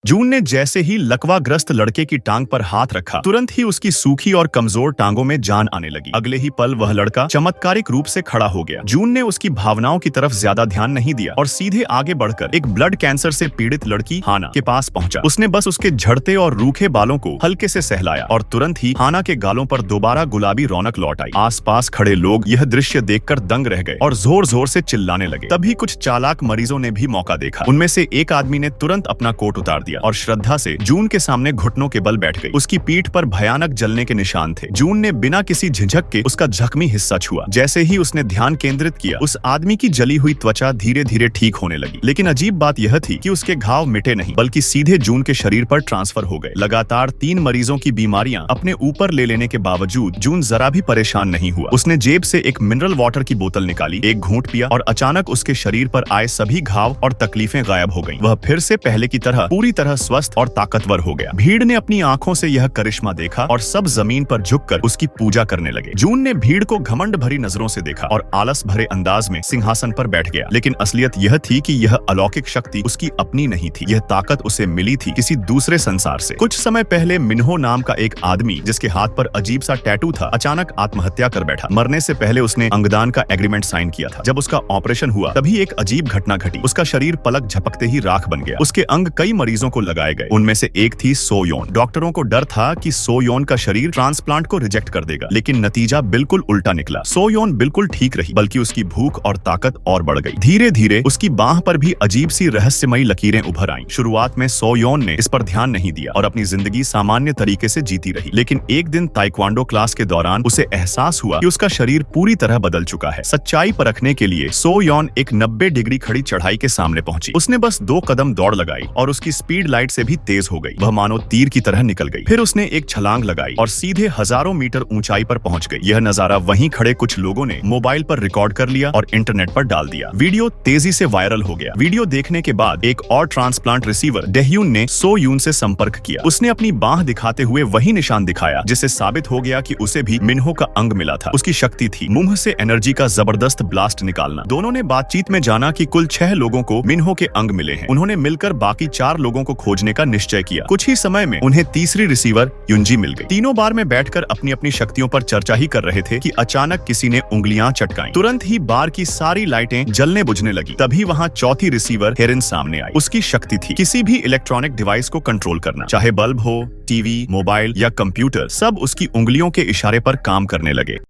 जून ने जैसे ही लकवाग्रस्त लड़के की टांग पर हाथ रखा, तुरंत ही उसकी सूखी और कमजोर टांगों में जान आने लगी। अगले ही पल वह लड़का चमत्कारिक रूप से खड़ा हो गया। जून ने उसकी भावनाओं की तरफ ज्यादा ध्यान नहीं दिया और सीधे आगे बढ़कर एक ब्लड कैंसर से पीड़ित लड़की हाना के पास पहुंचा। उसने बस उसके झड़ते और रूखे बालों को हल्के से सहलाया और तुरंत ही हाना के गालों पर दोबारा गुलाबी रौनक लौट आई। आसपास खड़े लोग यह दृश्य देखकर दंग रह गए और जोर जोर से चिल्लाने लगे। तभी कुछ चालाक मरीजों ने भी मौका देखा। उनमें से एक आदमी ने तुरंत अपना कोट उतार दिया और श्रद्धा से जून के सामने घुटनों के बल बैठ गई। उसकी पीठ पर भयानक जलने के निशान थे। जून ने बिना किसी झिझक के उसका जख्मी हिस्सा छुआ। जैसे ही उसने ध्यान केंद्रित किया, उस आदमी की जली हुई त्वचा धीरे धीरे ठीक होने लगी। लेकिन अजीब बात यह थी कि उसके घाव मिटे नहीं, बल्कि सीधे जून के शरीर पर ट्रांसफर हो गए। लगातार 3 मरीजों की बीमारियां अपने ऊपर ले लेने के बावजूद जून जरा भी परेशान नहीं हुआ। उसने जेब से एक मिनरल वाटर की बोतल निकाली, एक घूंट पिया और अचानक उसके शरीर पर आए सभी घाव और तकलीफें गायब हो गईं। वह फिर से पहले की तरह पूरी तरह स्वस्थ और ताकतवर हो गया। भीड़ ने अपनी आंखों से यह करिश्मा देखा और सब जमीन पर झुककर उसकी पूजा करने लगे। जून ने भीड़ को घमंड भरी नजरों से देखा और आलस भरे अंदाज में सिंहासन पर बैठ गया। लेकिन असलियत यह थी कि यह अलौकिक शक्ति उसकी अपनी नहीं थी। यह ताकत उसे मिली थी किसी दूसरे संसार से। कुछ समय पहले मिन्हो नाम का एक आदमी, जिसके हाथ पर अजीब सा टैटू था, अचानक आत्महत्या कर बैठा। मरने से पहले उसने अंगदान का एग्रीमेंट साइन किया था। जब उसका ऑपरेशन हुआ, तभी एक अजीब घटना घटी। उसका शरीर पलक झपकते ही राख बन गया। उसके अंग कई मरीजों को लगाए गए। उनमें से एक थी सोयोन। डॉक्टरों को डर था कि सोयोन का शरीर ट्रांसप्लांट को रिजेक्ट कर देगा, लेकिन नतीजा बिल्कुल उल्टा निकला। सोयोन बिल्कुल ठीक रही, बल्कि उसकी भूख और ताकत और बढ़ गई। धीरे धीरे उसकी बाह पर भी अजीब सी रहस्यमयी लकीरें उभर आईं। शुरुआत में सोयोन ने इस पर ध्यान नहीं दिया और अपनी जिंदगी सामान्य तरीके से जीती रही। लेकिन एक दिन ताइक्वांडो क्लास के दौरान उसे एहसास हुआ कि उसका शरीर पूरी तरह बदल चुका है। सच्चाई परखने के लिए सोयोन एक 90 डिग्री खड़ी चढ़ाई के सामने पहुंची। उसने बस 2 कदम दौड़ लगाई और उसकी स्पीड लाइट से भी तेज हो गई। वह मानो तीर की तरह निकल गई। फिर उसने एक छलांग लगाई और सीधे हजारों मीटर ऊंचाई पर पहुंच गई। यह नजारा वहीं खड़े कुछ लोगों ने मोबाइल पर रिकॉर्ड कर लिया और इंटरनेट पर डाल दिया। वीडियो तेजी से वायरल हो गया। वीडियो देखने के बाद एक और ट्रांसप्लांट रिसीवर डेह्यून ने सोयून से संपर्क किया। उसने अपनी बाह दिखाते हुए वही निशान दिखाया, जिससे साबित हो गया कि उसे भी मिन्हो का अंग मिला था। उसकी शक्ति थी मुंह से एनर्जी का जबरदस्त ब्लास्ट निकालना। दोनों ने बातचीत में जाना कि कुल 6 लोगों को मिन्हो के अंग मिले हैं। उन्होंने मिलकर बाकी 4 लोगों को खोजने का निश्चय किया। कुछ ही समय में उन्हें तीसरी रिसीवर युंजी मिल गई। तीनों बार में बैठकर अपनी अपनी शक्तियों पर चर्चा ही कर रहे थे कि अचानक किसी ने उंगलियां चटकाई। तुरंत ही बार की सारी लाइटें जलने बुझने लगी। तभी वहां चौथी रिसीवर हेरिन सामने आई। उसकी शक्ति थी किसी भी इलेक्ट्रॉनिक डिवाइस को कंट्रोल करना, चाहे बल्ब हो, टीवी, मोबाइल या कंप्यूटर, सब उसकी उंगलियों के इशारे पर काम करने लगे।